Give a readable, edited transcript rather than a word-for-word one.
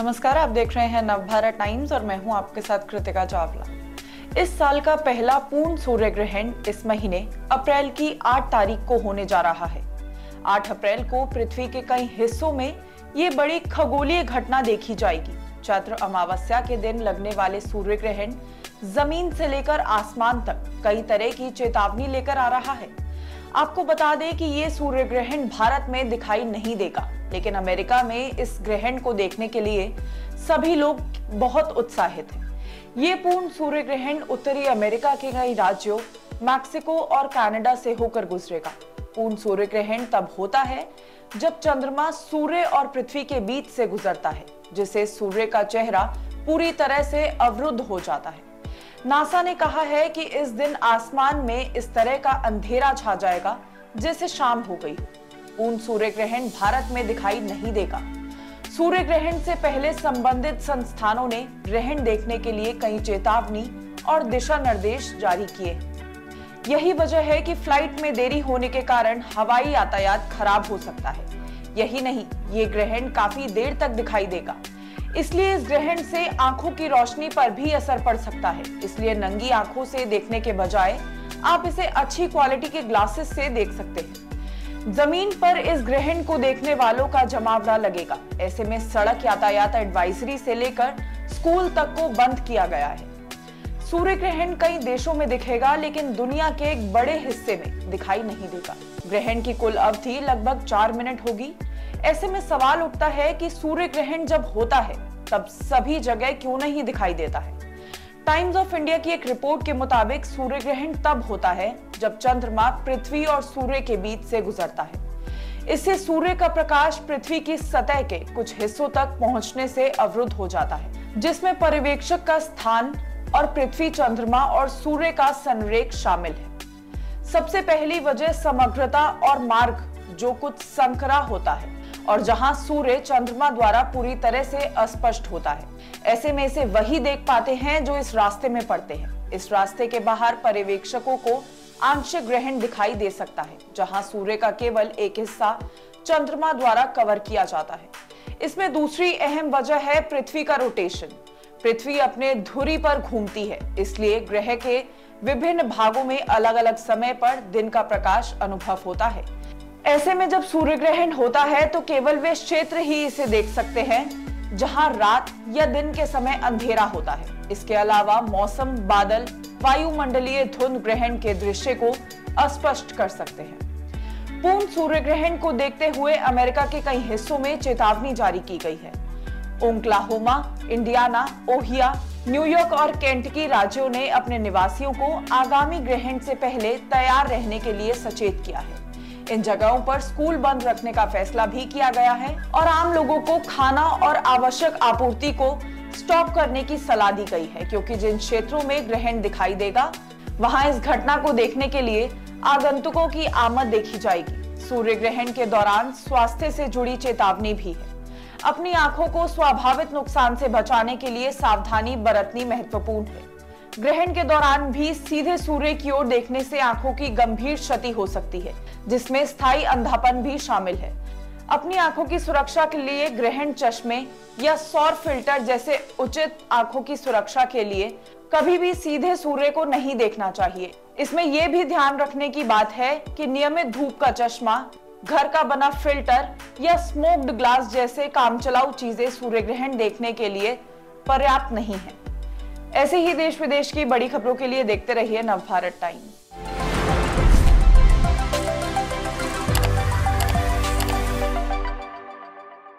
नमस्कार, आप देख रहे हैं नवभारत टाइम्स और मैं हूं आपके साथ कृतिका चावला। इस साल का पहला पूर्ण सूर्य ग्रहण इस महीने अप्रैल की 8 तारीख को होने जा रहा है। 8 अप्रैल को पृथ्वी के कई हिस्सों में ये बड़ी खगोलीय घटना देखी जाएगी। चैत्र अमावस्या के दिन लगने वाले सूर्य ग्रहण जमीन से लेकर आसमान तक कई तरह की चेतावनी लेकर आ रहा है। आपको बता दें कि ये सूर्य ग्रहण भारत में दिखाई नहीं देगा, लेकिन अमेरिका में इस ग्रहण को देखने के लिए सभी लोग बहुत उत्साहित हैं। ये पूर्ण सूर्य ग्रहण उत्तरी अमेरिका के कई राज्यों, मैक्सिको और कनाडा से होकर गुजरेगा। पूर्ण सूर्य ग्रहण तब होता है जब चंद्रमा सूर्य और पृथ्वी के बीच से गुजरता है, जिससे सूर्य का चेहरा पूरी तरह से अवरुद्ध हो जाता है। नासा ने कहा है कि इस दिन आसमान में इस तरह का अंधेरा छा जाएगा जैसे शाम हो गई। पूर्ण सूर्य ग्रहण भारत में दिखाई नहीं देगा। सूर्य ग्रहण से पहले संबंधित संस्थानों ने ग्रहण देखने के लिए कई चेतावनी और दिशा निर्देश जारी किए। यही वजह है कि फ्लाइट में देरी होने के कारण हवाई यातायात खराब हो सकता है। यही नहीं, ये ग्रहण काफी देर तक दिखाई देगा, इसलिए इस ग्रहण से आंखों की रोशनी पर भी असर पड़ सकता है। इसलिए नंगी आंखों से देखने के बजाय आप इसे अच्छी क्वालिटी के ग्लासेस से देख सकते हैं। जमीन पर इस ग्रहण को देखने वालों का जमावड़ा लगेगा। ऐसे में सड़क यातायात एडवाइजरी से लेकर स्कूल तक को बंद किया गया है। सूर्य ग्रहण कई देशों में दिखेगा, लेकिन दुनिया के एक बड़े हिस्से में दिखाई नहीं देगा। ग्रहण की कुल अवधि लगभग 4 मिनट होगी। ऐसे में सवाल उठता है कि सूर्य ग्रहण जब होता है तब सभी जगह क्यों नहीं दिखाई देता है। टाइम्स ऑफ इंडिया की एक रिपोर्ट के मुताबिक सूर्य ग्रहण तब होता है जब चंद्रमा पृथ्वी और सूर्य के बीच से गुजरता है। इससे सूर्य का प्रकाश पृथ्वी की सतह के कुछ हिस्सों तक पहुंचने से अवरुद्ध हो जाता है, जिसमें पर्यवेक्षक का स्थान और पृथ्वी, चंद्रमा और सूर्य का संरेख शामिल है। सबसे पहली वजह समग्रता और मार्ग जो कुछ संकरा होता है और जहां सूर्य चंद्रमा द्वारा पूरी तरह से अस्पष्ट होता है। ऐसे में इसे वही देख पाते हैं जो इस रास्ते में पड़ते हैं। इस रास्ते के बाहर पर्यवेक्षकों को आंशिक ग्रहण दिखाई दे सकता है, जहां सूर्य का केवल एक हिस्सा चंद्रमा द्वारा कवर किया जाता है। इसमें दूसरी अहम वजह है पृथ्वी का रोटेशन। पृथ्वी अपने धुरी पर घूमती है, इसलिए ग्रह के विभिन्न भागों में अलग अलग समय पर दिन का प्रकाश अनुभव होता है। ऐसे में जब सूर्य ग्रहण होता है तो केवल वे क्षेत्र ही इसे देख सकते हैं जहां रात या दिन के समय अंधेरा होता है। इसके अलावा मौसम, बादल, वायुमंडलीय धुंध ग्रहण के दृश्य को अस्पष्ट कर सकते हैं। पूर्ण सूर्य ग्रहण को देखते हुए अमेरिका के कई हिस्सों में चेतावनी जारी की गई है। ओक्लाहोमा, इंडियाना, ओहियो, न्यूयॉर्क और केंटकी राज्यों ने अपने निवासियों को आगामी ग्रहण से पहले तैयार रहने के लिए सचेत किया है। इन जगहों पर स्कूल बंद रखने का फैसला भी किया गया है और आम लोगों को खाना और आवश्यक आपूर्ति को स्टॉप करने की सलाह दी गई है, क्योंकि जिन क्षेत्रों में ग्रहण दिखाई देगा वहां इस घटना को देखने के लिए आगंतुकों की आमद देखी जाएगी। सूर्य ग्रहण के दौरान स्वास्थ्य से जुड़ी चेतावनी भी है। अपनी आंखों को स्वाभाविक नुकसान से बचाने के लिए सावधानी बरतनी महत्वपूर्ण है। ग्रहण के दौरान भी सीधे सूर्य की ओर देखने से आंखों की गंभीर क्षति हो सकती है, जिसमें स्थायी अंधापन भी शामिल है। अपनी आंखों की सुरक्षा के लिए ग्रहण चश्मे या सौर फिल्टर जैसे उचित आंखों की सुरक्षा के लिए कभी भी सीधे सूर्य को नहीं देखना चाहिए। इसमें यह भी ध्यान रखने की बात है कि नियमित धूप का चश्मा, घर का बना फिल्टर या स्मोक्ड ग्लास जैसे कामचलाऊ चीजें सूर्य ग्रहण देखने के लिए पर्याप्त नहीं है। ऐसे ही देश विदेश की बड़ी खबरों के लिए देखते रहिए नवभारत टाइम्स।